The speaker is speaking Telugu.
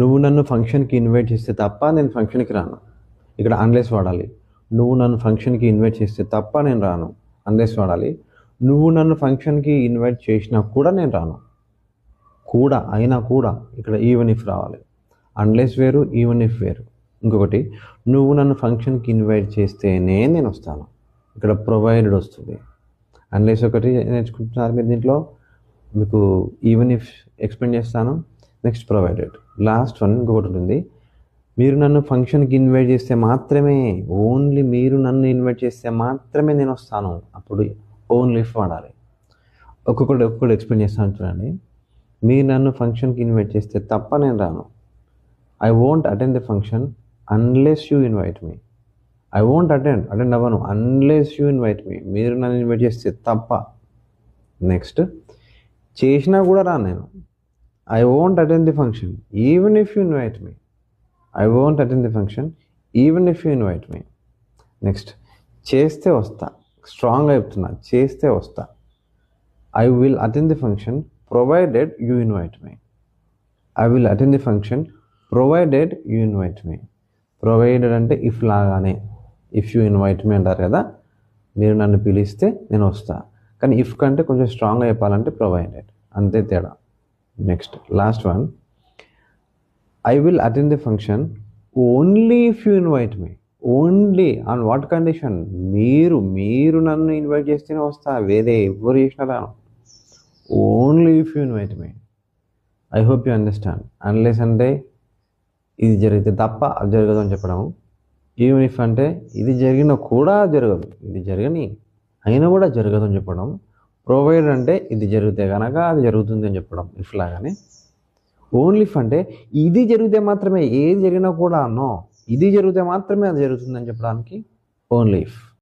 నువ్వు నన్ను ఫంక్షన్కి ఇన్వైట్ చేస్తే తప్ప నేను ఫంక్షన్కి రాను. ఇక్కడ అన్లెస్ వాడాలి. నువ్వు నన్ను ఫంక్షన్కి ఇన్వైట్ చేస్తే తప్ప నేను రాను. అన్లెస్ వాడాలి. నువ్వు నన్ను ఫంక్షన్కి ఇన్వైట్ చేసినా కూడా నేను రాను. కూడా అయినా కూడా ఇక్కడ ఈవెన్ ఇఫ్ రావాలి. అన్లెస్ వేరు, ఈవెన్ ఇఫ్ వేరు. ఇంకొకటి, నువ్వు నన్ను ఫంక్షన్కి ఇన్వైట్ చేస్తేనే నేను వస్తాను. ఇక్కడ ప్రొవైడెడ్ వస్తుంది. అన్లెస్ ఒకటి నేర్చుకుంటున్నారు మీరు. దీంట్లో మీకు ఈవెన్ ఇఫ్ ఎక్స్ప్లెయిన్ చేస్తాను. Next provided. లాస్ట్ వన్ ఇంకొకటి ఉంటుంది. మీరు నన్ను ఫంక్షన్కి ఇన్వైట్ చేస్తే మాత్రమే, ఓన్లీ మీరు నన్ను ఇన్వైట్ చేస్తే మాత్రమే నేను వస్తాను. అప్పుడు ఓన్లీ ఇఫ్ వాడాలి. ఒక్కొక్కటి ఎక్స్ప్లెయిన్ చేస్తాను చూడండి. మీరు నన్ను ఫంక్షన్కి ఇన్వైట్ చేస్తే తప్ప నేను రాను. I won't attend the function unless you invite me. I won't attend అవ్వను అన్లెస్ యూ ఇన్వైట్ మీ. మీరు నన్ను ఇన్వైట్ చేస్తే తప్ప. నెక్స్ట్, చేసినా కూడా రాను నేను. I won't attend the function even if you invite me. I won't attend the function even if you invite me. Next, చేస్తే వస్తా. స్ట్రాంగ్గా చెప్తున్నా, చేస్తే వస్తా. I will attend the function provided you invite me. I will attend the function provided you invite me. Provided అంటే ఇఫ్ లాగానే. ఇఫ్ యూ ఇన్వైట్ మీ అంటారు కదా, మీరు నన్ను పిలిస్తే నేను వస్తా. కానీ ఇఫ్ కంటే కొంచెం స్ట్రాంగ్గా చెప్పాలంటే ప్రొవైడెడ్, అంతే తేడా. Next last one, I will attend the function only if you invite me. Only on what condition? మీరు నన్ను ఇన్వైట్ చేస్తేనే వస్తా, వేరే ఎవరు చేసినా రాను. Only if you invite me. I hope you understand. Unless అంటే ఇది జరిగితే తప్ప అది జరగదు అని చెప్పడం. ఈవెన్ ఇఫ్ అంటే ఇది జరిగినా కూడా జరగదు, ఇది జరగని అయినా కూడా జరగదు అని చెప్పడం. ప్రొవైడ్ అంటే ఇది జరిగితే కనుక అది జరుగుతుంది అని చెప్పడం, ఇఫ్ లాగానే. ఓన్లీ ఇఫ్ అంటే ఇది జరిగితే మాత్రమే, ఏది జరిగినా కూడా నో, ఇది జరిగితే మాత్రమే అది జరుగుతుందని చెప్పడానికి ఓన్లీ ఇఫ్.